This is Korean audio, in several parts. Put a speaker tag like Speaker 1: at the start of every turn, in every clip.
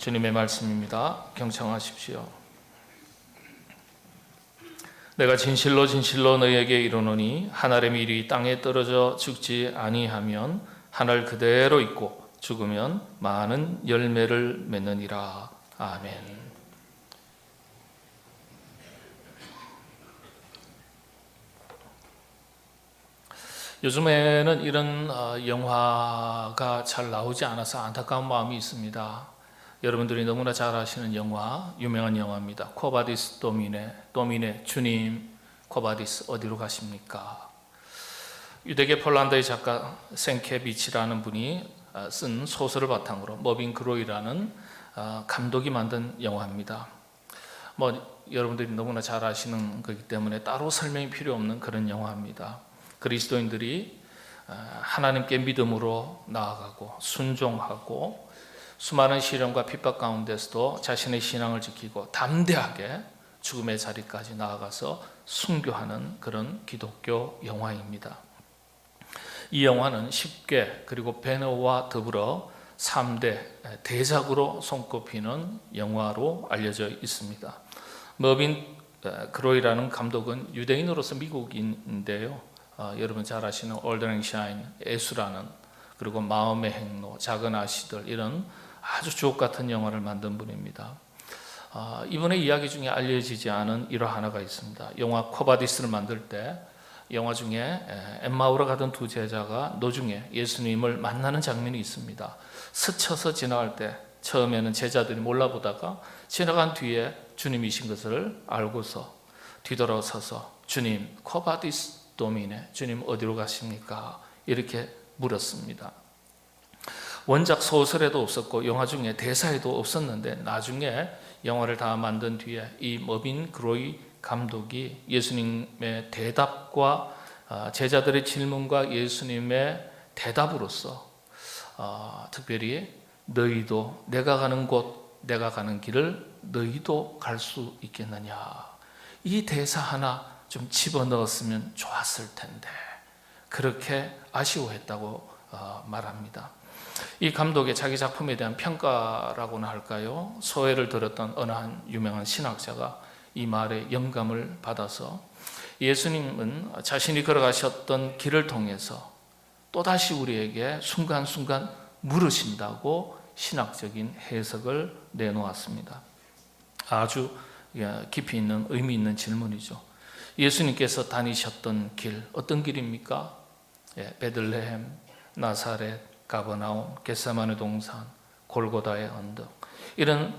Speaker 1: 주님의 말씀입니다. 경청하십시오. 내가 진실로 진실로 너희에게 이르노니 하늘의 밀이 땅에 떨어져 죽지 아니하면 하늘 그대로 있고 죽으면 많은 열매를 맺느니라. 아멘. 요즘에는 이런 영화가 잘 나오지 않아서 안타까운 마음이 있습니다. 여러분들이 너무나 잘 아시는 영화, 유명한 영화입니다. 코바디스 도미네, 주님, 코바디스 어디로 가십니까? 유대계 폴란드의 작가 생케비치라는 분이 쓴 소설을 바탕으로 머빈 그로이라는 감독이 만든 영화입니다. 여러분들이 너무나 잘 아시는 거기 때문에 따로 설명이 필요 없는 그런 영화입니다. 그리스도인들이 하나님께 믿음으로 나아가고 순종하고 수많은 시련과 핍박 가운데서도 자신의 신앙을 지키고 담대하게 죽음의 자리까지 나아가서 순교하는 그런 기독교 영화입니다. 이 영화는 쉽게 그리고 배너와 더불어 3대 대작으로 손꼽히는 영화로 알려져 있습니다. 머빈 그로이라는 감독은 유대인으로서 미국인인데요. 여러분 잘 아시는 올드 앤 샤인, 애수라는, 그리고 마음의 행로, 작은 아씨들, 이런 아주 주옥같은 영화를 만든 분입니다. 이분의 이야기 중에 알려지지 않은 일화 하나가 있습니다. 영화 코바디스를 만들 때 영화 중에 엠마오로 가던 두 제자가 노중에 예수님을 만나는 장면이 있습니다. 스쳐서 지나갈 때 처음에는 제자들이 몰라보다가 지나간 뒤에 주님이신 것을 알고서 뒤돌아서서 주님, 코바디스 도미네, 주님 어디로 가십니까? 이렇게 물었습니다. 원작 소설에도 없었고 영화 중에 대사에도 없었는데 나중에 영화를 다 만든 뒤에 이 머빈 그로이 감독이 예수님의 대답과 제자들의 질문과 예수님의 대답으로서 특별히 너희도 내가 가는 곳, 내가 가는 길을 너희도 갈 수 있겠느냐, 이 대사 하나 좀 집어넣었으면 좋았을 텐데 그렇게 아쉬워했다고 말합니다. 이 감독의 자기 작품에 대한 평가라고나 할까요? 소회를 들었던 어느 한 유명한 신학자가 이 말에 영감을 받아서 예수님은 자신이 걸어가셨던 길을 통해서 또다시 우리에게 순간순간 물으신다고 신학적인 해석을 내놓았습니다. 아주 깊이 있는 의미 있는 질문이죠. 예수님께서 다니셨던 길, 어떤 길입니까? 베들레헴, 나사렛, 가버나움, 겟세마네 동산, 골고다의 언덕, 이런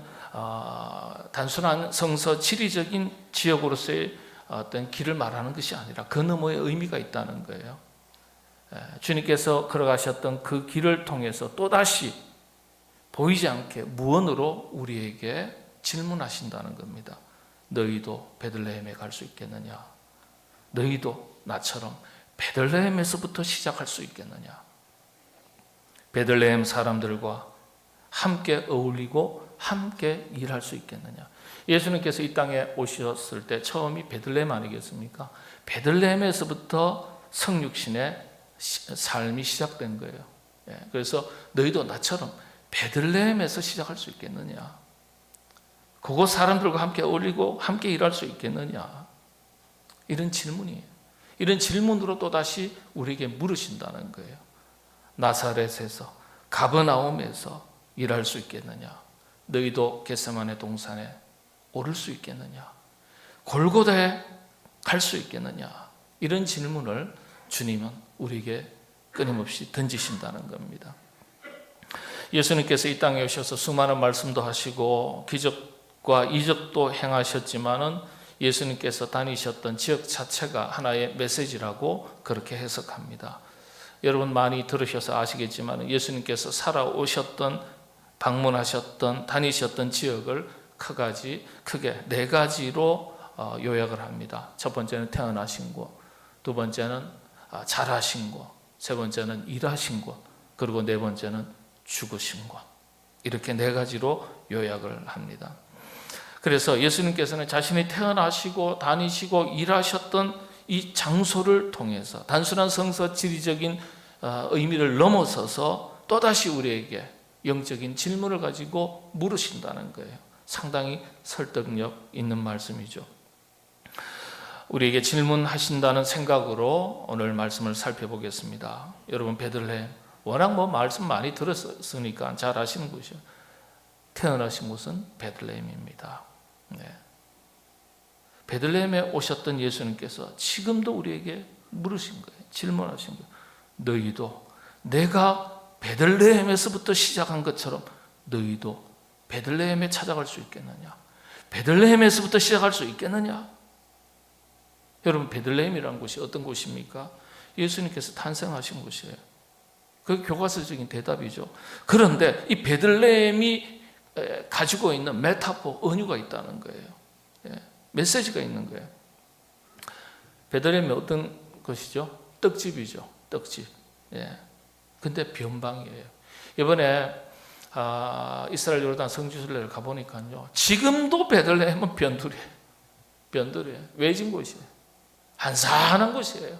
Speaker 1: 단순한 성서 지리적인 지역으로서의 어떤 길을 말하는 것이 아니라 그 너머에 의미가 있다는 거예요. 주님께서 걸어가셨던 그 길을 통해서 또다시 보이지 않게 무언으로 우리에게 질문하신다는 겁니다. 너희도 베들레헴에 갈 수 있겠느냐? 너희도 나처럼 베들레헴에서부터 시작할 수 있겠느냐? 베들레헴 사람들과 함께 어울리고 함께 일할 수 있겠느냐? 예수님께서 이 땅에 오셨을 때 처음이 베들레헴 아니겠습니까? 베들레헴에서부터 성육신의 삶이 시작된 거예요. 그래서 너희도 나처럼 베들레헴에서 시작할 수 있겠느냐? 그곳 사람들과 함께 어울리고 함께 일할 수 있겠느냐? 이런 질문이에요. 이런 질문으로 또다시 우리에게 물으신다는 거예요. 나사렛에서, 가버나움에서 일할 수 있겠느냐? 너희도 겟세마네 동산에 오를 수 있겠느냐? 골고다에 갈 수 있겠느냐? 이런 질문을 주님은 우리에게 끊임없이 던지신다는 겁니다. 예수님께서 이 땅에 오셔서 수많은 말씀도 하시고 기적과 이적도 행하셨지만은 예수님께서 다니셨던 지역 자체가 하나의 메시지라고 그렇게 해석합니다. 여러분 많이 들으셔서 아시겠지만 예수님께서 살아오셨던, 방문하셨던, 다니셨던 지역을 크게 4가지로 요약을 합니다. 첫 번째는 태어나신 곳, 두 번째는 자라신 곳, 세 번째는 일하신 곳, 그리고 네 번째는 죽으신 곳. 이렇게 4가지로 요약을 합니다. 그래서 예수님께서는 자신이 태어나시고 다니시고 일하셨던 이 장소를 통해서 단순한 성서 지리적인 의미를 넘어서서 또다시 우리에게 영적인 질문을 가지고 물으신다는 거예요. 상당히 설득력 있는 말씀이죠. 우리에게 질문하신다는 생각으로 오늘 말씀을 살펴보겠습니다. 여러분, 베들레헴 워낙 말씀 많이 들었으니까 잘 아시는 곳이요. 태어나신 곳은 베들레헴입니다. 네. 베들레헴에 오셨던 예수님께서 지금도 우리에게 물으신 거예요. 질문하신 거예요. 너희도 내가 베들레헴에서부터 시작한 것처럼 너희도 베들레헴에 찾아갈 수 있겠느냐? 베들레헴에서부터 시작할 수 있겠느냐? 여러분, 베들레헴이라는 곳이 어떤 곳입니까? 예수님께서 탄생하신 곳이에요. 그게 교과서적인 대답이죠. 그런데 이 베들레헴이 가지고 있는 메타포, 은유가 있다는 거예요. 메시지가 있는 거예요. 베들레헴이 어떤 것이죠? 떡집이죠. 떡집. 근데 변방이에요. 이번에 이스라엘 요르단 성지순례를 가보니까요, 지금도 베들레헴은 변두리예요. 외진 곳이에요. 한산한 곳이에요.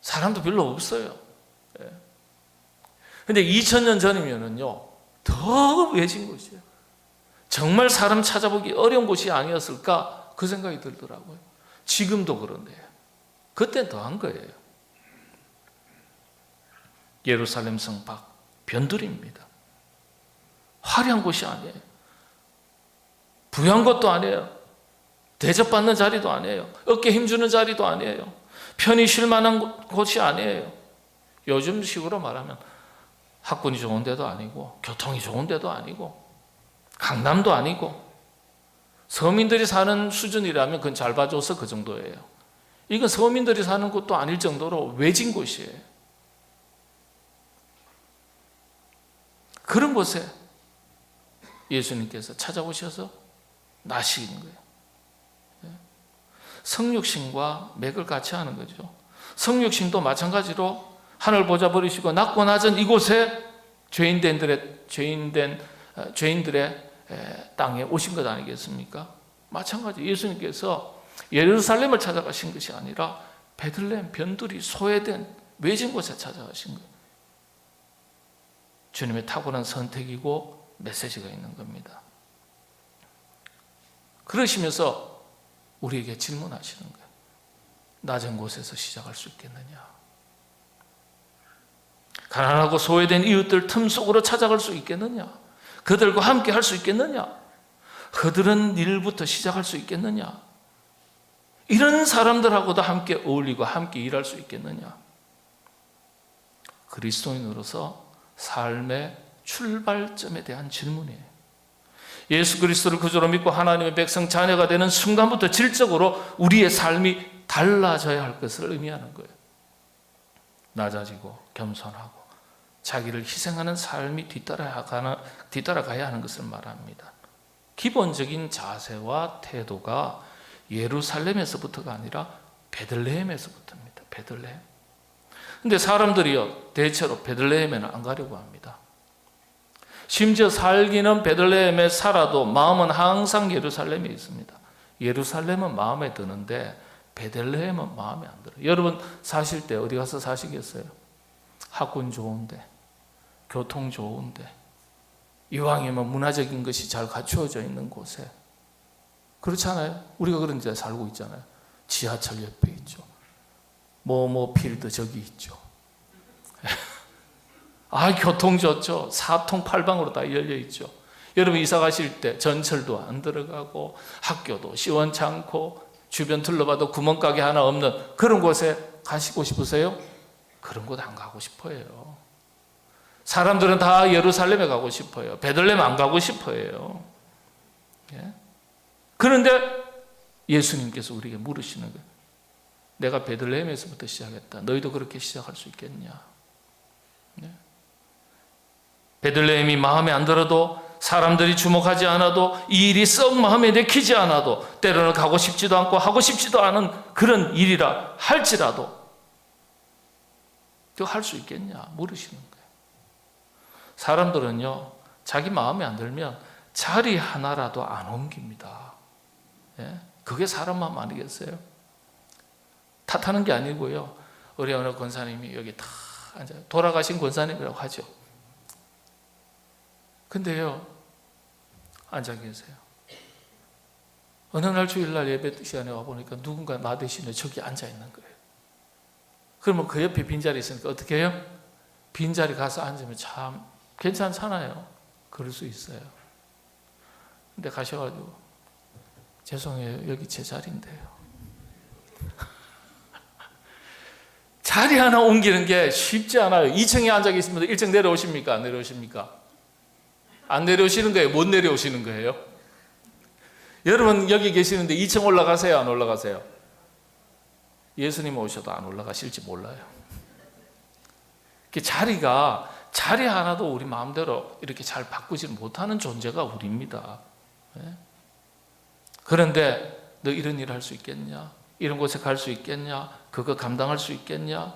Speaker 1: 사람도 별로 없어요. 근데 2000년 전이면은요, 더 외진 곳이에요. 정말 사람 찾아보기 어려운 곳이 아니었을까? 그 생각이 들더라고요. 지금도 그런데요. 그때는 더한 거예요. 예루살렘 성 밖, 변두리입니다. 화려한 곳이 아니에요. 부유한 것도 아니에요. 대접받는 자리도 아니에요. 어깨 힘주는 자리도 아니에요. 편히 쉴 만한 곳이 아니에요. 요즘 식으로 말하면 학군이 좋은 데도 아니고, 교통이 좋은 데도 아니고, 강남도 아니고, 서민들이 사는 수준이라면 그건 잘 봐줘서 그 정도예요. 이건 서민들이 사는 곳도 아닐 정도로 외진 곳이에요. 그런 곳에 예수님께서 찾아오셔서 나시는 거예요. 성육신과 맥을 같이 하는 거죠. 성육신도 마찬가지로 하늘 보좌 버리시고 낮고 낮은 이곳에 죄인들의 땅에 오신 것 아니겠습니까? 마찬가지. 예수님께서 예루살렘을 찾아가신 것이 아니라 베들레헴 변두리 소외된 외진 곳에 찾아가신 거예요. 주님의 탁월한 선택이고 메시지가 있는 겁니다. 그러시면서 우리에게 질문하시는 거예요. 낮은 곳에서 시작할 수 있겠느냐? 가난하고 소외된 이웃들 틈 속으로 찾아갈 수 있겠느냐? 그들과 함께 할 수 있겠느냐? 그들은 일부터 시작할 수 있겠느냐? 이런 사람들하고도 함께 어울리고 함께 일할 수 있겠느냐? 그리스도인으로서 삶의 출발점에 대한 질문이에요. 예수 그리스도를 구주로 믿고 하나님의 백성 자녀가 되는 순간부터 질적으로 우리의 삶이 달라져야 할 것을 의미하는 거예요. 낮아지고 겸손하고 자기를 희생하는 삶이 뒤따라가야 하는 것을 말합니다. 기본적인 자세와 태도가 예루살렘에서부터가 아니라 베들레헴에서부터입니다. 베들레헴. 근데 사람들이요, 대체로 베들레헴에는 안 가려고 합니다. 심지어 살기는 베들레헴에 살아도 마음은 항상 예루살렘에 있습니다. 예루살렘은 마음에 드는데 베들레헴은 마음에 안 들어요. 여러분 사실 때 어디 가서 사시겠어요? 학군 좋은데, 교통 좋은데, 이왕이면 문화적인 것이 잘 갖추어져 있는 곳에. 그렇잖아요. 우리가 그런 데 살고 있잖아요. 지하철 옆에 있죠. 필드 저기 있죠. 교통 좋죠. 사통 팔방으로 다 열려 있죠. 여러분 이사 가실 때 전철도 안 들어가고 학교도 시원찮고 주변 둘러봐도 구멍가게 하나 없는 그런 곳에 가시고 싶으세요? 그런 곳 안 가고 싶어요. 사람들은 다 예루살렘에 가고 싶어요. 베들레헴 안 가고 싶어요. 그런데 예수님께서 우리에게 물으시는 거예요. 내가 베들레헴에서부터 시작했다. 너희도 그렇게 시작할 수 있겠냐? 베들레헴이 마음에 안 들어도, 사람들이 주목하지 않아도, 이 일이 썩 마음에 내키지 않아도, 때로는 가고 싶지도 않고 하고 싶지도 않은 그런 일이라 할지라도 그거 할 수 있겠냐 물으시는 거예요. 사람들은요, 자기 마음에 안 들면 자리 하나라도 안 옮깁니다. 그게 사람 마음 아니겠어요? 탓하는 게 아니고요. 우리 어느 권사님이 여기 다 앉아요. 돌아가신 권사님이라고 하죠. 근데요, 앉아 계세요. 어느 날 주일날 예배 시간에 와보니까 누군가 나 대신에 저기 앉아 있는 거예요. 그러면 그 옆에 빈자리 있으니까 어떻게 해요? 빈자리 가서 앉으면 참 괜찮잖아요. 그럴 수 있어요. 근데 가셔가지고 죄송해요, 여기 제 자리인데요. 자리 하나 옮기는 게 쉽지 않아요. 2층에 앉아 계시면 1층 내려오십니까? 안 내려오십니까? 안 내려오시는 거예요? 못 내려오시는 거예요? 여러분 여기 계시는데 2층 올라가세요? 안 올라가세요? 예수님 오셔도 안 올라가실지 몰라요. 자리 하나도 우리 마음대로 이렇게 잘 바꾸지 못하는 존재가 우리입니다. 그런데 너 이런 일 할 수 있겠냐? 이런 곳에 갈 수 있겠냐? 그거 감당할 수 있겠냐?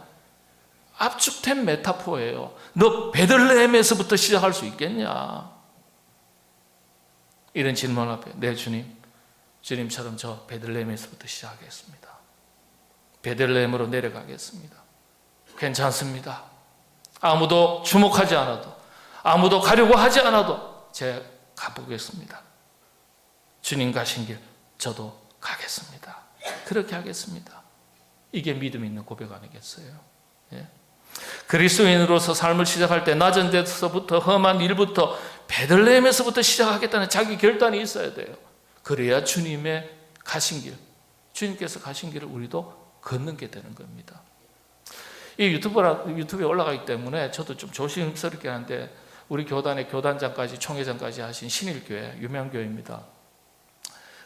Speaker 1: 압축된 메타포예요. 너 베들레헴에서부터 시작할 수 있겠냐? 이런 질문 앞에 네 주님처럼 저 베들레헴에서부터 시작하겠습니다. 베들레헴으로 내려가겠습니다. 괜찮습니다. 아무도 주목하지 않아도, 아무도 가려고 하지 않아도 제가 가보겠습니다. 주님 가신 길 저도 가겠습니다. 그렇게 하겠습니다. 이게 믿음 있는 고백 아니겠어요? 예? 그리스도인으로서 삶을 시작할 때 낮은 데서부터 험한 일부터 베들레헴에서부터 시작하겠다는 자기 결단이 있어야 돼요. 그래야 주님의 가신 길, 주님께서 가신 길을 우리도 걷는 게 되는 겁니다. 이 유튜브에 올라가기 때문에 저도 좀 조심스럽게 하는데 우리 교단의 교단장까지 총회장까지 하신 신일교회, 유명 교회입니다.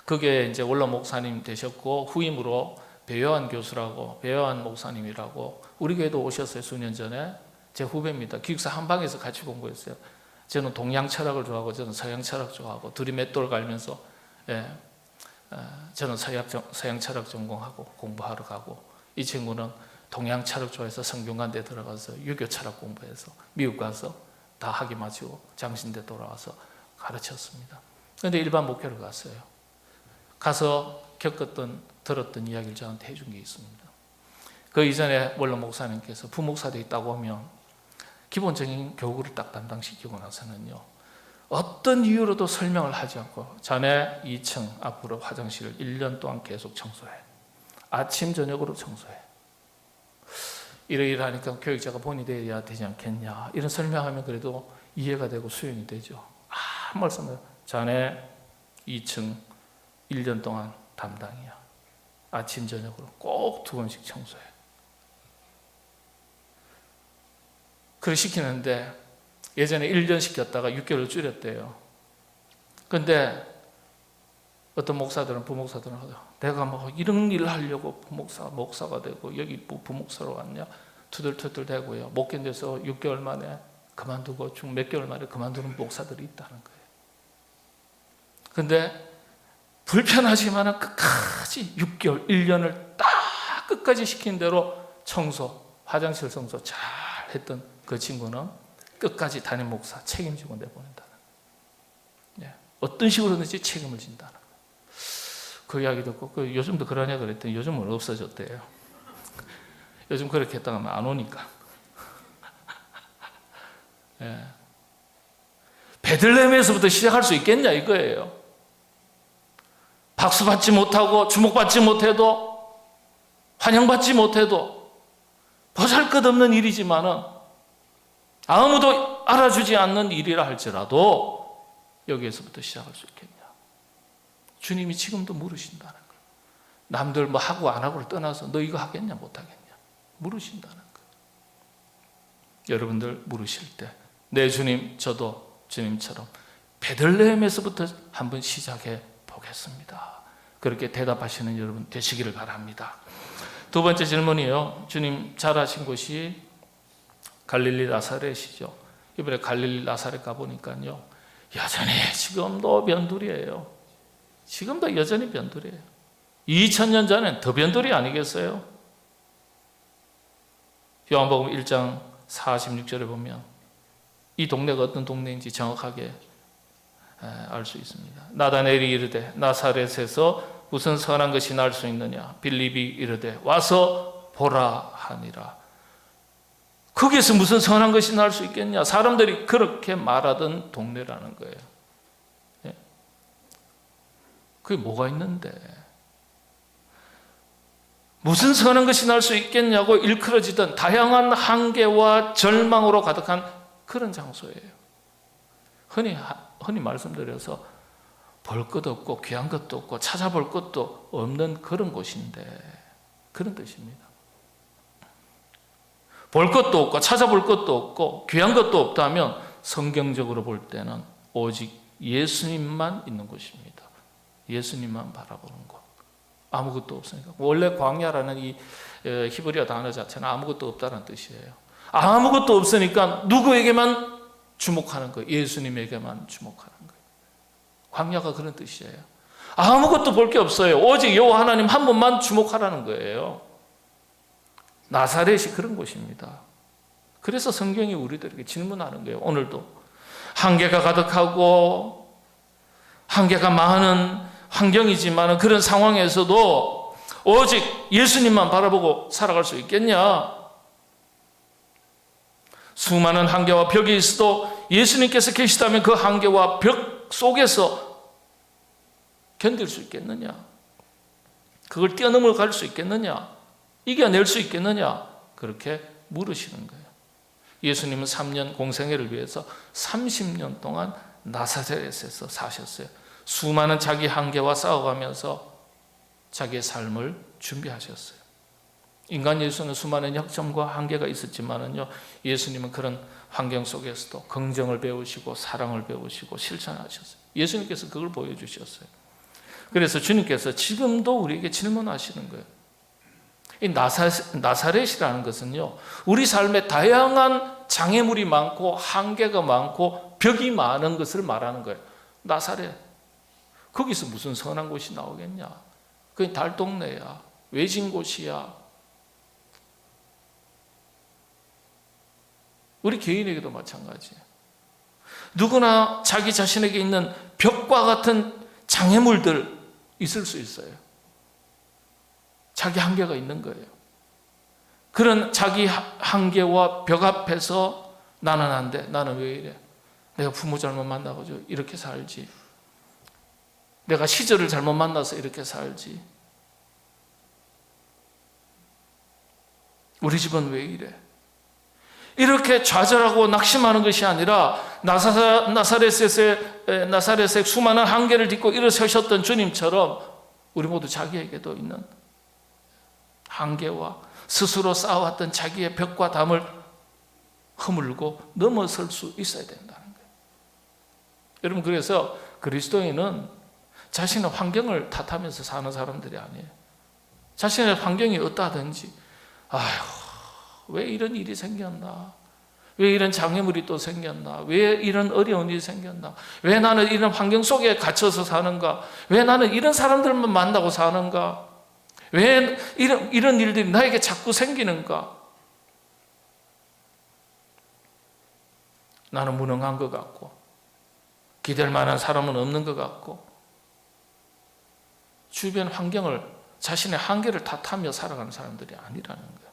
Speaker 1: 그게 이제 원로 목사님 되셨고 후임으로 배요한 교수라고, 배요한 목사님이라고 우리 교회도 오셨어요. 수년 전에. 제 후배입니다. 기숙사 한 방에서 같이 공부했어요. 저는 동양 철학을 좋아하고 저는 서양 철학 좋아하고 둘이 맷돌 갈면서 저는 서양 철학 전공하고 공부하러 가고 이 친구는 동양 철학 좋아해서 성균관대 들어가서 유교 철학 공부해서 미국 가서 다 학위 마치고 장신대 돌아와서 가르쳤습니다. 그런데 일반 목회를 갔어요. 가서 들었던 이야기를 저한테 해준 게 있습니다. 그 이전에 원로 목사님께서 부목사도 있다고 하면 기본적인 교구를 딱 담당시키고 나서는요, 어떤 이유로도 설명을 하지 않고 자네 2층 앞으로 화장실을 1년 동안 계속 청소해. 아침 저녁으로 청소해. 이러이러하니까 교육자가 본이 돼야 되지 않겠냐, 이런 설명하면 그래도 이해가 되고 수용이 되죠. 아무 말씀 없어요. 자네 2층 1년 동안 담당이야. 아침 저녁으로 꼭 2번씩 청소해. 그걸 시키는데 예전에 1년 시켰다가 6개월 줄였대요. 근데 어떤 목사들은, 부목사들은 내가 뭐 이런 일을 하려고 목사가 되고 여기 뭐 부목사로 왔냐, 투덜투덜 대고요, 못 견뎌서 6개월 만에 그만두고 몇 개월 만에 그만두는 목사들이 있다는 거예요. 근데 불편하지만 끝까지 6개월, 1년을 딱 끝까지 시킨 대로 청소, 화장실 청소 잘 했던 그 친구는 끝까지 담임 목사 책임지고 내보낸다는 거예요. 어떤 식으로든지 책임을 진다는 거예요. 그 이야기 듣고 요즘도 그러냐 그랬더니 요즘은 없어졌대요. 요즘 그렇게 했다가 하면 안 오니까. 베들레헴에서부터 시작할 수 있겠냐 이거예요. 박수 받지 못하고 주목받지 못해도, 환영받지 못해도 보잘것없는 일이지만은 아무도 알아주지 않는 일이라 할지라도 여기에서부터 시작할 수 있겠냐. 주님이 지금도 물으신다는 거예요. 남들 뭐 하고 안 하고를 떠나서 너 이거 하겠냐 못 하겠냐 물으신다는 거예요. 여러분들 물으실 때 내 주님, 저도 주님처럼 베들레헴에서부터 한번 시작해 보겠습니다. 그렇게 대답하시는 여러분 되시기를 바랍니다. 두 번째 질문이에요. 주님 잘하신 곳이 갈릴리 나사렛이죠. 이번에 갈릴리 나사렛 가보니까요, 여전히 지금도 변두리예요. 지금도 여전히 변두리예요. 2000년 전엔 더 변두리 아니겠어요? 요한복음 1장 46절에 보면 이 동네가 어떤 동네인지 정확하게 알 수 있습니다. 나다나엘이 이르되 나사렛에서 무슨 선한 것이 날 수 있느냐. 빌립이 이르되 와서 보라 하니라. 거기에서 무슨 선한 것이 날 수 있겠냐? 사람들이 그렇게 말하던 동네라는 거예요. 예? 그게 뭐가 있는데? 무슨 선한 것이 날 수 있겠냐고 일컬어지던 다양한 한계와 절망으로 가득한 그런 장소예요. 흔히 말씀드려서 볼 것도 없고 귀한 것도 없고 찾아볼 것도 없는 그런 곳인데, 그런 뜻입니다. 볼 것도 없고 찾아볼 것도 없고 귀한 것도 없다면 성경적으로 볼 때는 오직 예수님만 있는 곳입니다. 예수님만 바라보는 곳. 아무것도 없으니까. 원래 광야라는 이 히브리어 단어 자체는 아무것도 없다는 뜻이에요. 아무것도 없으니까 누구에게만 주목하는 거예요. 예수님에게만 주목하는 거예요. 광야가 그런 뜻이에요. 아무것도 볼 게 없어요. 오직 여호와 하나님 한 분만 주목하라는 거예요. 나사렛이 그런 곳입니다. 그래서 성경이 우리들에게 질문하는 거예요. 오늘도 한계가 가득하고 한계가 많은 환경이지만 그런 상황에서도 오직 예수님만 바라보고 살아갈 수 있겠냐? 수많은 한계와 벽이 있어도 예수님께서 계시다면 그 한계와 벽 속에서 견딜 수 있겠느냐? 그걸 뛰어넘어 갈 수 있겠느냐? 이겨낼 수 있겠느냐? 그렇게 물으시는 거예요. 예수님은 3년 공생애를 위해서 30년 동안 나사렛에서 사셨어요. 수많은 자기 한계와 싸워가면서 자기의 삶을 준비하셨어요. 인간 예수는 수많은 약점과 한계가 있었지만은요, 예수님은 그런 환경 속에서도 긍정을 배우시고 사랑을 배우시고 실천하셨어요. 예수님께서 그걸 보여주셨어요. 그래서 주님께서 지금도 우리에게 질문하시는 거예요. 이 나사렛이라는 것은요, 우리 삶에 다양한 장애물이 많고 한계가 많고 벽이 많은 것을 말하는 거예요. 나사렛. 거기서 무슨 선한 곳이 나오겠냐? 그게 달동네야. 외진 곳이야. 우리 개인에게도 마찬가지예요. 누구나 자기 자신에게 있는 벽과 같은 장애물들 있을 수 있어요. 자기 한계가 있는 거예요. 그런 자기 한계와 벽 앞에서 나는 안 돼. 나는 왜 이래? 내가 부모 잘못 만나가지고 이렇게 살지. 내가 시절을 잘못 만나서 이렇게 살지. 우리 집은 왜 이래? 이렇게 좌절하고 낙심하는 것이 아니라 나사렛의 수많은 한계를 딛고 일어서셨던 주님처럼 우리 모두 자기에게도 있는 한계와 스스로 쌓아왔던 자기의 벽과 담을 허물고 넘어설 수 있어야 된다는 거예요. 여러분, 그래서 그리스도인은 자신의 환경을 탓하면서 사는 사람들이 아니에요. 자신의 환경이 어떠하든지, 아휴, 왜 이런 일이 생겼나? 왜 이런 장애물이 또 생겼나? 왜 이런 어려운 일이 생겼나? 왜 나는 이런 환경 속에 갇혀서 사는가? 왜 나는 이런 사람들만 만나고 사는가? 왜 이런 일들이 나에게 자꾸 생기는가? 나는 무능한 것 같고 기댈 만한 사람은 없는 것 같고 주변 환경을, 자신의 한계를 탓하며 살아가는 사람들이 아니라는 거예요.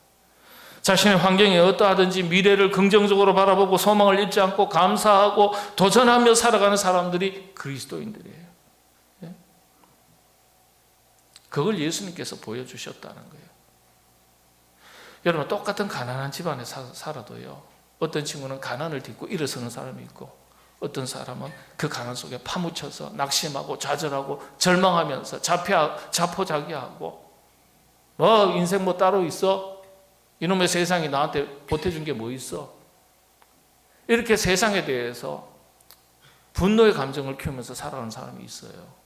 Speaker 1: 자신의 환경이 어떠하든지 미래를 긍정적으로 바라보고 소망을 잃지 않고 감사하고 도전하며 살아가는 사람들이 그리스도인들이에요. 그걸 예수님께서 보여주셨다는 거예요. 여러분, 똑같은 가난한 집안에 살아도요, 어떤 친구는 가난을 딛고 일어서는 사람이 있고 어떤 사람은 그 가난 속에 파묻혀서 낙심하고 좌절하고 절망하면서 자포자기하고 인생 뭐 따로 있어? 이놈의 세상이 나한테 보태준 게 뭐 있어? 이렇게 세상에 대해서 분노의 감정을 키우면서 살아가는 사람이 있어요.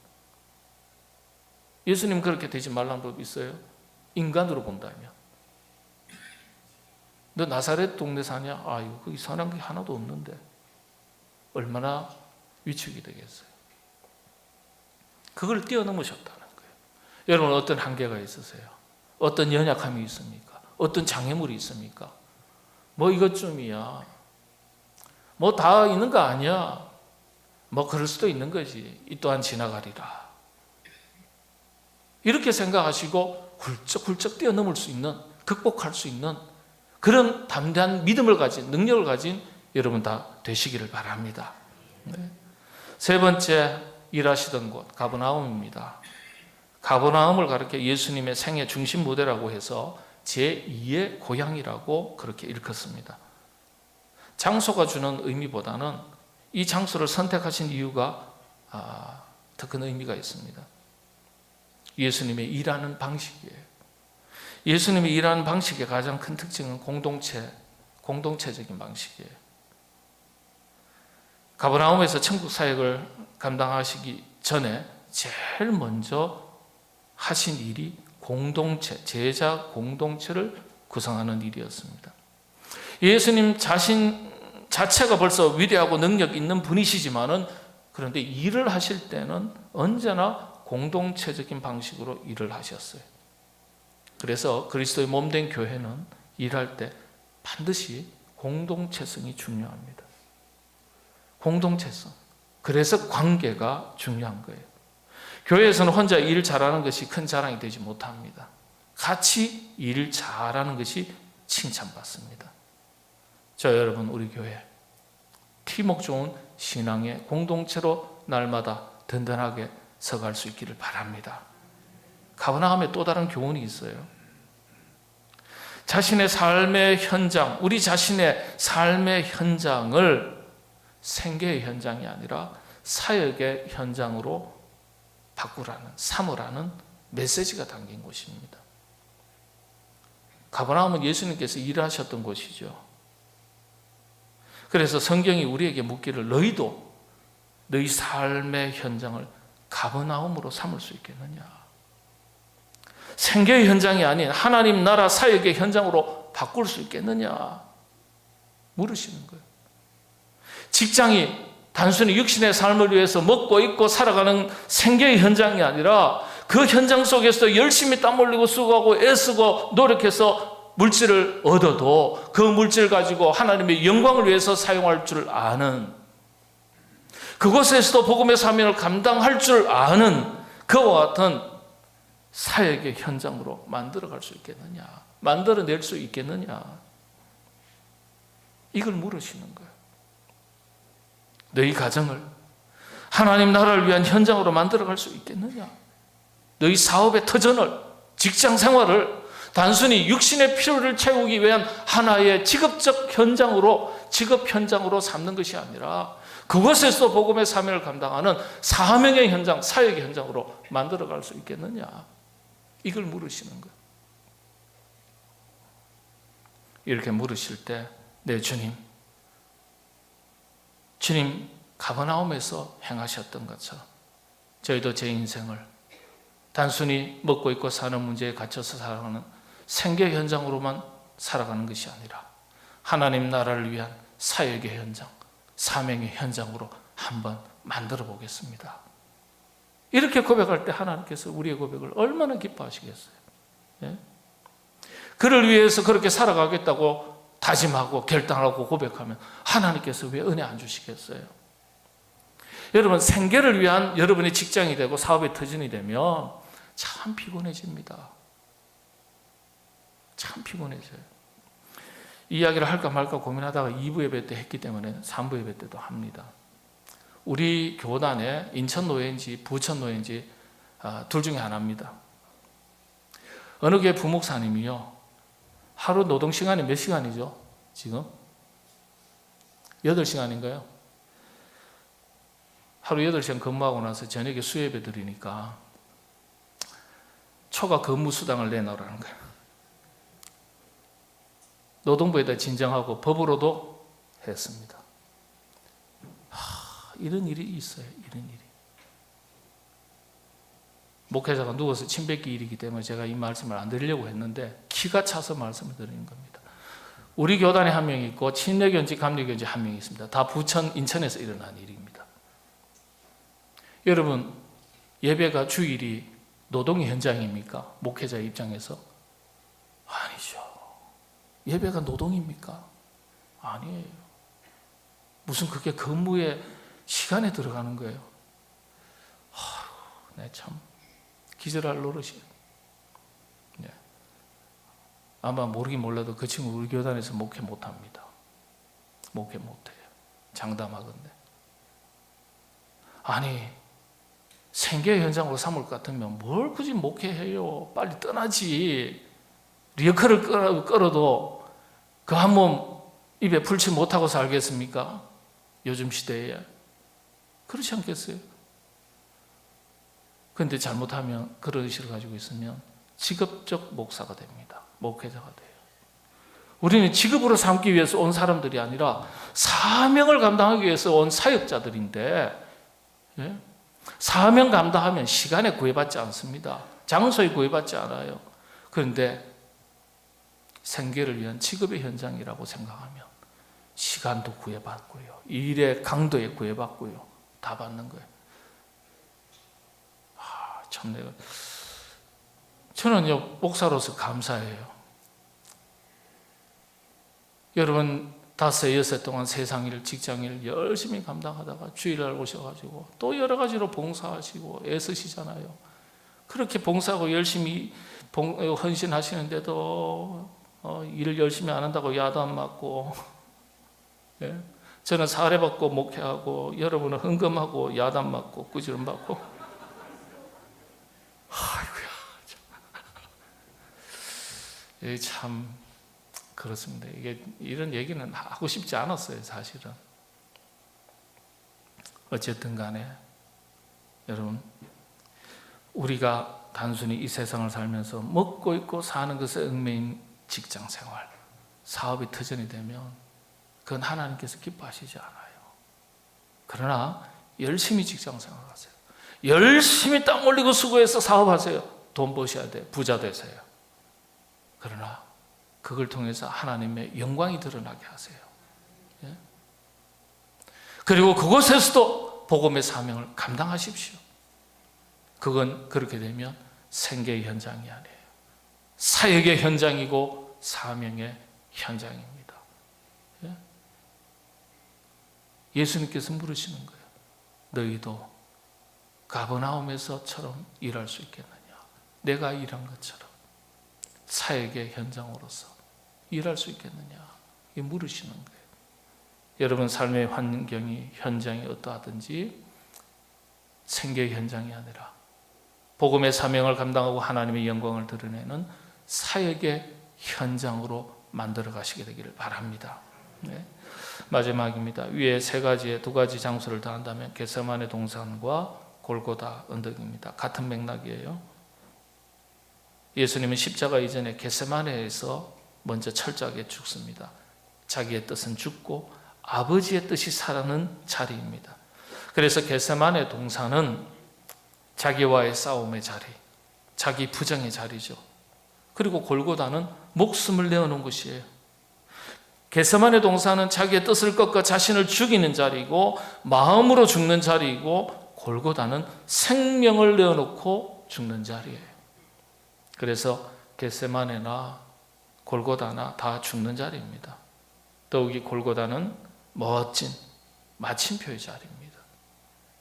Speaker 1: 예수님 그렇게 되지 말라는 법 있어요? 인간으로 본다면. 너 나사렛 동네 사냐? 아유, 거기 선한 게 하나도 없는데. 얼마나 위축이 되겠어요. 그걸 뛰어넘으셨다는 거예요. 여러분, 어떤 한계가 있으세요? 어떤 연약함이 있습니까? 어떤 장애물이 있습니까? 뭐 이것쯤이야. 뭐 다 있는 거 아니야. 뭐 그럴 수도 있는 거지. 이 또한 지나가리라. 이렇게 생각하시고 훌쩍훌쩍 뛰어넘을 수 있는, 극복할 수 있는 그런 담대한 믿음을 가진, 능력을 가진 여러분 다 되시기를 바랍니다. 세 번째 일하시던 곳 가버나움입니다. 가버나움을 가르쳐 예수님의 생애 중심 무대라고 해서 제2의 고향이라고 그렇게 일컫습니다. 장소가 주는 의미보다는 이 장소를 선택하신 이유가 더 큰 의미가 있습니다. 예수님의 일하는 방식이에요. 예수님이 일하는 방식의 가장 큰 특징은 공동체적인 방식이에요. 가버나움에서 천국 사역을 감당하시기 전에 제일 먼저 하신 일이 공동체, 제자 공동체를 구성하는 일이었습니다. 예수님 자신 자체가 벌써 위대하고 능력 있는 분이시지만은 그런데 일을 하실 때는 언제나 공동체적인 방식으로 일을 하셨어요. 그래서 그리스도의 몸된 교회는 일할 때 반드시 공동체성이 중요합니다. 공동체성. 그래서 관계가 중요한 거예요. 교회에서는 혼자 일 잘하는 것이 큰 자랑이 되지 못합니다. 같이 일 잘하는 것이 칭찬받습니다. 자, 여러분, 우리 교회 팀워크 좋은 신앙의 공동체로 날마다 든든하게 서갈 수 있기를 바랍니다. 가버나움에 또 다른 교훈이 있어요. 자신의 삶의 현장, 우리 자신의 삶의 현장을 생계의 현장이 아니라 사역의 현장으로 바꾸라는, 삼으라는 메시지가 담긴 곳입니다. 가버나움은 예수님께서 일하셨던 곳이죠. 그래서 성경이 우리에게 묻기를 너희도 너희 삶의 현장을 가버나움으로 삼을 수 있겠느냐? 생계의 현장이 아닌 하나님 나라 사역의 현장으로 바꿀 수 있겠느냐? 물으시는 거예요. 직장이 단순히 육신의 삶을 위해서 먹고 입고 살아가는 생계의 현장이 아니라 그 현장 속에서 열심히 땀 흘리고 수고하고 애쓰고 노력해서 물질을 얻어도 그 물질 가지고 하나님의 영광을 위해서 사용할 줄 아는, 그곳에서도 복음의 사명을 감당할 줄 아는 그와 같은 사역의 현장으로 만들어갈 수 있겠느냐, 만들어낼 수 있겠느냐, 이걸 물으시는 거예요. 너희 가정을 하나님 나라를 위한 현장으로 만들어갈 수 있겠느냐? 너희 사업의 터전을, 직장 생활을 단순히 육신의 필요를 채우기 위한 하나의 직업적 현장으로, 직업 현장으로 삼는 것이 아니라 그곳에서 복음의 사명을 감당하는 사명의 현장, 사역의 현장으로 만들어갈 수 있겠느냐? 이걸 물으시는 거예요. 이렇게 물으실 때, 네, 주님 가버나움에서 행하셨던 것처럼 저희도 제 인생을 단순히 먹고 입고 사는 문제에 갇혀서 살아가는 생계 현장으로만 살아가는 것이 아니라 하나님 나라를 위한 사역의 현장, 사명의 현장으로 한번 만들어 보겠습니다. 이렇게 고백할 때 하나님께서 우리의 고백을 얼마나 기뻐하시겠어요? 예? 그를 위해서 그렇게 살아가겠다고 다짐하고 결단하고 고백하면 하나님께서 왜 은혜 안 주시겠어요? 여러분, 생계를 위한 여러분의 직장이 되고 사업의 터전이 되면 참 피곤해집니다. 참 피곤해져요. 이 이야기를 할까 말까 고민하다가 2부 예배 때 했기 때문에 3부 예배 때도 합니다. 우리 교단에 인천 노예인지 부천 노예인지 둘 중에 하나입니다. 어느 교회 부목사님이요, 하루 노동 시간이 몇 시간이죠? 지금? 8시간인가요? 하루 8시간 근무하고 나서 저녁에 수예배 드리니까 초과 근무 수당을 내놓으라는 거예요. 노동부에다 진정하고 법으로도 했습니다. 이런 일이 있어요. 이런 일이. 목회자가 누워서 침 뱉기 일이기 때문에 제가 이 말씀을 안 드리려고 했는데 기가 차서 말씀을 드리는 겁니다. 우리 교단에 한 명이 있고 친례교인지 감리교인지 한 명이 있습니다. 다 부천, 인천에서 일어난 일입니다. 여러분, 예배가 주일이 노동의 현장입니까? 목회자의 입장에서? 아니죠. 예배가 노동입니까? 아니에요. 무슨 그게 근무의 시간에 들어가는 거예요. 네, 참 기절할 노릇이에요. 네. 아마 모르긴 몰라도 그 친구 우리 교단에서 목회 못합니다. 목회 못해요. 장담하건대. 아니 생계 현장으로 삼을 것 같으면 뭘 굳이 목회해요. 빨리 떠나지. 리어커를 끌어도 그 한 몸 입에 풀치 못하고 살겠습니까? 요즘 시대에. 그렇지 않겠어요? 그런데 잘못하면 그런 의식을 가지고 있으면 직업적 목사가 됩니다. 목회자가 돼요. 우리는 직업으로 삼기 위해서 온 사람들이 아니라 사명을 감당하기 위해서 온 사역자들인데, 예? 사명 감당하면 시간에 구애받지 않습니다. 장소에 구애받지 않아요. 그런데 생계를 위한 직업의 현장이라고 생각하면 시간도 구애받고요, 일의 강도에 구애받고요, 다 받는 거예요. 참 저는요 목사로서 감사해요. 여러분 5, 6 동안 세상일, 직장일 열심히 감당하다가 주일날 오셔가지고 또 여러 가지로 봉사하시고 애쓰시잖아요. 그렇게 봉사하고 열심히 헌신하시는데도 일을 열심히 안 한다고 야단 안 맞고, 예? 저는 사례받고 목회하고 여러분은 헌금하고 야단 맞고 꾸지름 받고. 아이고야, 참 그렇습니다. 이게 이런 얘기는 하고 싶지 않았어요, 사실은. 어쨌든 간에 여러분, 우리가 단순히 이 세상을 살면서 먹고 있고 사는 것에 얽매인 직장 생활, 사업이 터전이 되면 그건 하나님께서 기뻐하시지 않아요. 그러나 열심히 직장 생활하세요. 열심히 땀 흘리고 수고해서 사업하세요. 돈 버셔야 돼요. 부자 되세요. 그러나 그걸 통해서 하나님의 영광이 드러나게 하세요. 예? 그리고 그곳에서도 복음의 사명을 감당하십시오. 그건 그렇게 되면 생계의 현장이 아니에요. 사역의 현장이고 사명의 현장입니다. 예? 예수님께서 물으시는 거예요. 너희도 가버나움에서처럼 일할 수 있겠느냐? 내가 일한 것처럼 사역의 현장으로서 일할 수 있겠느냐? 이 물으시는 거예요. 여러분 삶의 환경이, 현장이 어떠하든지 생계의 현장이 아니라 복음의 사명을 감당하고 하나님의 영광을 드러내는 사역의 현장으로 만들어 가시게 되기를 바랍니다. 네. 마지막입니다. 위에 2가지 장소를 더한다면 겟세마네 동산과 골고다 언덕입니다. 같은 맥락이에요. 예수님은 십자가 이전에 겟세마네에서 먼저 철저하게 죽습니다. 자기의 뜻은 죽고 아버지의 뜻이 살아는 자리입니다. 그래서 겟세마네 동산은 자기와의 싸움의 자리, 자기 부정의 자리죠. 그리고 골고다는 목숨을 내어놓은 곳이에요. 겟세마네 동산은 자기의 뜻을 꺾어 자신을 죽이는 자리이고 마음으로 죽는 자리이고, 골고다는 생명을 내어놓고 죽는 자리예요. 그래서 겟세마네나 골고다나 다 죽는 자리입니다. 더욱이 골고다는 멋진 마침표의 자리입니다.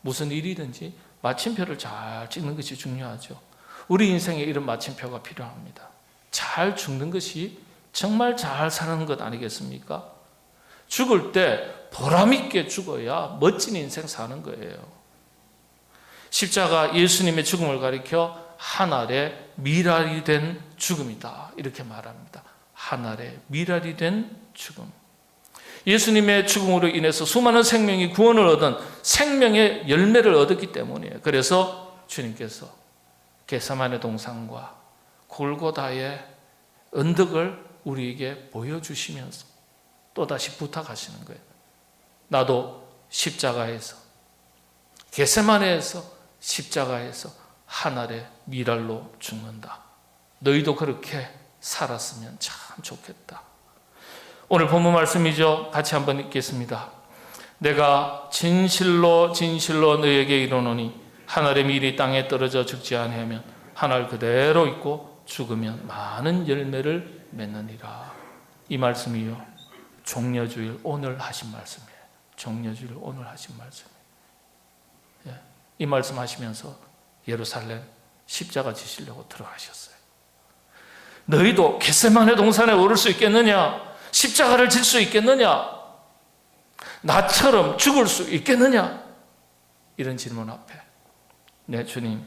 Speaker 1: 무슨 일이든지 마침표를 잘 찍는 것이 중요하죠. 우리 인생에 이런 마침표가 필요합니다. 잘 죽는 것이 정말 잘 사는 것 아니겠습니까? 죽을 때 보람 있게 죽어야 멋진 인생 사는 거예요. 십자가 예수님의 죽음을 가리켜 하늘의 미랄이 된 죽음이다, 이렇게 말합니다. 하늘의 미랄이 된 죽음. 예수님의 죽음으로 인해서 수많은 생명이 구원을 얻은 생명의 열매를 얻었기 때문이에요. 그래서 주님께서 겟세마네 동산과 골고다의 언덕을 우리에게 보여주시면서 또다시 부탁하시는 거예요. 나도 십자가에서, 겟세마네에서, 십자가에서 하늘의 미랄로 죽는다. 너희도 그렇게 살았으면 참 좋겠다. 오늘 본문 말씀이죠. 같이 한번 읽겠습니다. 내가 진실로 진실로 너희에게 이르노니 하늘의 밀이 땅에 떨어져 죽지 아니하면 하늘 그대로 있고 죽으면 많은 열매를 맺느니라. 이 말씀이요, 종려주일 오늘 하신 말씀이에요. 종려주일 오늘 하신 말씀이에요. 예. 이 말씀 하시면서 예루살렘 십자가 지시려고 들어가셨어요. 너희도 겟세마네 동산에 오를 수 있겠느냐? 십자가를 질 수 있겠느냐? 나처럼 죽을 수 있겠느냐? 이런 질문 앞에 네 주님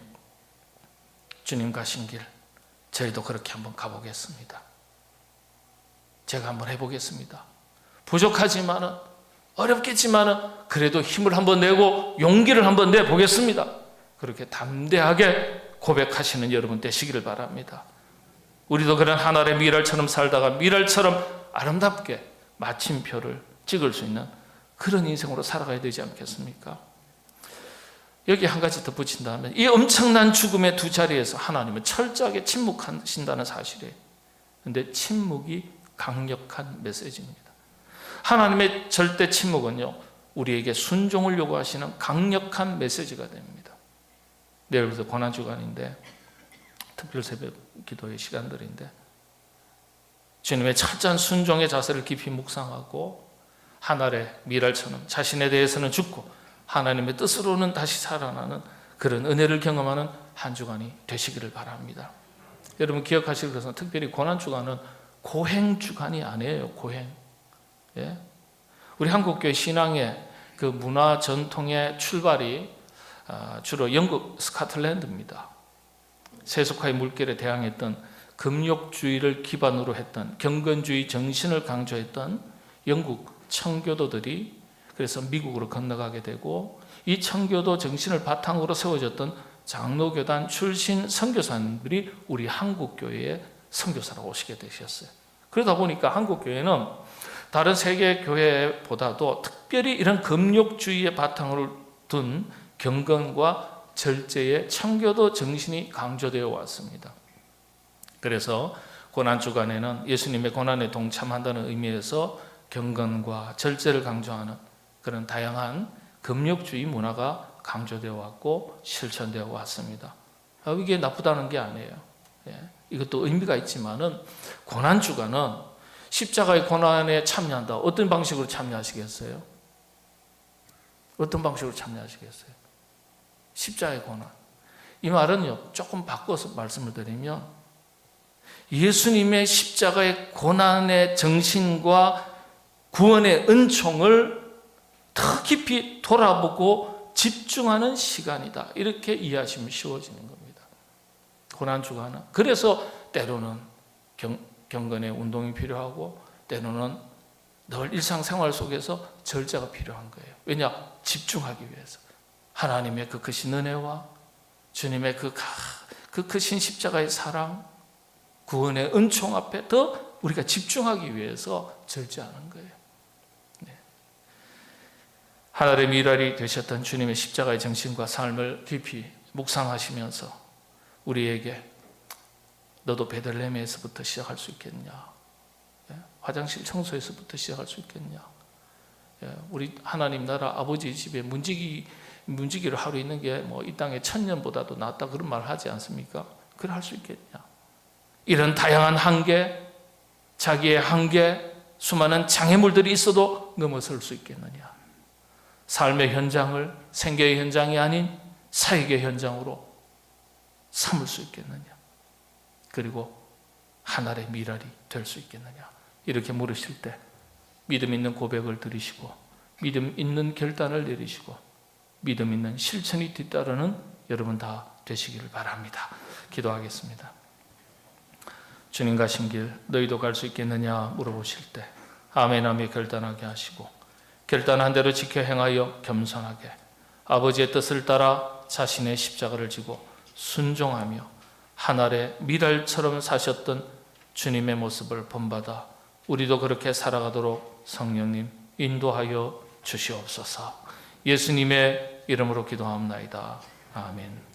Speaker 1: 가신 길 저희도 그렇게 한번 가보겠습니다. 제가 한번 해보겠습니다. 부족하지만은 어렵겠지만은 그래도 힘을 한번 내고 용기를 한번 내보겠습니다. 그렇게 담대하게 고백하시는 여러분 되시기를 바랍니다. 우리도 그런 하늘의 미랄처럼 살다가 미랄처럼 아름답게 마침표를 찍을 수 있는 그런 인생으로 살아가야 되지 않겠습니까? 여기 한 가지 덧붙인다면 이 엄청난 죽음의 두 자리에서 하나님은 철저하게 침묵하신다는 사실이에요. 그런데 침묵이 강력한 메시지입니다. 하나님의 절대 침묵은요, 우리에게 순종을 요구하시는 강력한 메시지가 됩니다. 내일부터 고난주간인데 특별 새벽 기도의 시간들인데 주님의 철저한 순종의 자세를 깊이 묵상하고 하늘의 미랄처럼 자신에 대해서는 죽고 하나님의 뜻으로는 다시 살아나는 그런 은혜를 경험하는 한 주간이 되시기를 바랍니다. 여러분 기억하실 것은 특별히 고난주간은 고행주간이 아니에요. 고행. 예? 우리 한국교회 신앙의 그 문화 전통의 출발이 주로 영국 스코틀랜드입니다. 세속화의 물결에 대항했던 금욕주의를 기반으로 했던 경건주의 정신을 강조했던 영국 청교도들이 그래서 미국으로 건너가게 되고 이 청교도 정신을 바탕으로 세워졌던 장로교단 출신 선교사님들이 우리 한국교회에 선교사로 오시게 되셨어요. 그러다 보니까 한국교회는 다른 세계 교회보다도 특별히 이런 금욕주의의 바탕을 둔 경건과 절제의 청교도 정신이 강조되어 왔습니다. 그래서 고난주간에는 예수님의 고난에 동참한다는 의미에서 경건과 절제를 강조하는 그런 다양한 금욕주의 문화가 강조되어 왔고 실천되어 왔습니다. 이게 나쁘다는 게 아니에요. 이것도 의미가 있지만은 고난주간은 십자가의 고난에 참여한다. 어떤 방식으로 참여하시겠어요? 어떤 방식으로 참여하시겠어요? 십자가의 고난. 이 말은요, 조금 바꿔서 말씀을 드리면 예수님의 십자가의 고난의 정신과 구원의 은총을 더 깊이 돌아보고 집중하는 시간이다. 이렇게 이해하시면 쉬워지는 겁니다. 고난주간은. 그래서 때로는 경건의 운동이 필요하고 때로는 늘 일상생활 속에서 절제가 필요한 거예요. 왜냐? 집중하기 위해서. 하나님의 그 크신 은혜와 주님의 그 크신 십자가의 사랑, 구원의 은총 앞에 더 우리가 집중하기 위해서 절제하는 거예요. 네. 하늘의 미랄이 되셨던 주님의 십자가의 정신과 삶을 깊이 묵상하시면서 우리에게 너도 베들레헴에서부터 시작할 수 있겠냐? 화장실 청소에서부터 시작할 수 있겠냐? 우리 하나님 나라 아버지 집에 문지기를 하루 있는 게 뭐 이 땅에 1000년보다도 낫다 그런 말 하지 않습니까? 그걸 할 수 있겠냐? 이런 다양한 한계, 자기의 한계, 수많은 장애물들이 있어도 넘어설 수 있겠느냐? 삶의 현장을 생계의 현장이 아닌 사역의 현장으로 삼을 수 있겠느냐? 그리고 하늘의 미랄이 될 수 있겠느냐? 이렇게 물으실 때 믿음 있는 고백을 드리시고 믿음 있는 결단을 내리시고 믿음 있는 실천이 뒤따르는 여러분 다 되시기를 바랍니다. 기도하겠습니다. 주님 가신 길 너희도 갈 수 있겠느냐 물어보실 때 아멘 하며 결단하게 하시고 결단한 대로 지켜 행하여 겸손하게 아버지의 뜻을 따라 자신의 십자가를 지고 순종하며 하늘의 미랄처럼 사셨던 주님의 모습을 본받아 우리도 그렇게 살아가도록 성령님 인도하여 주시옵소서. 예수님의 이름으로 기도합니다. 아멘.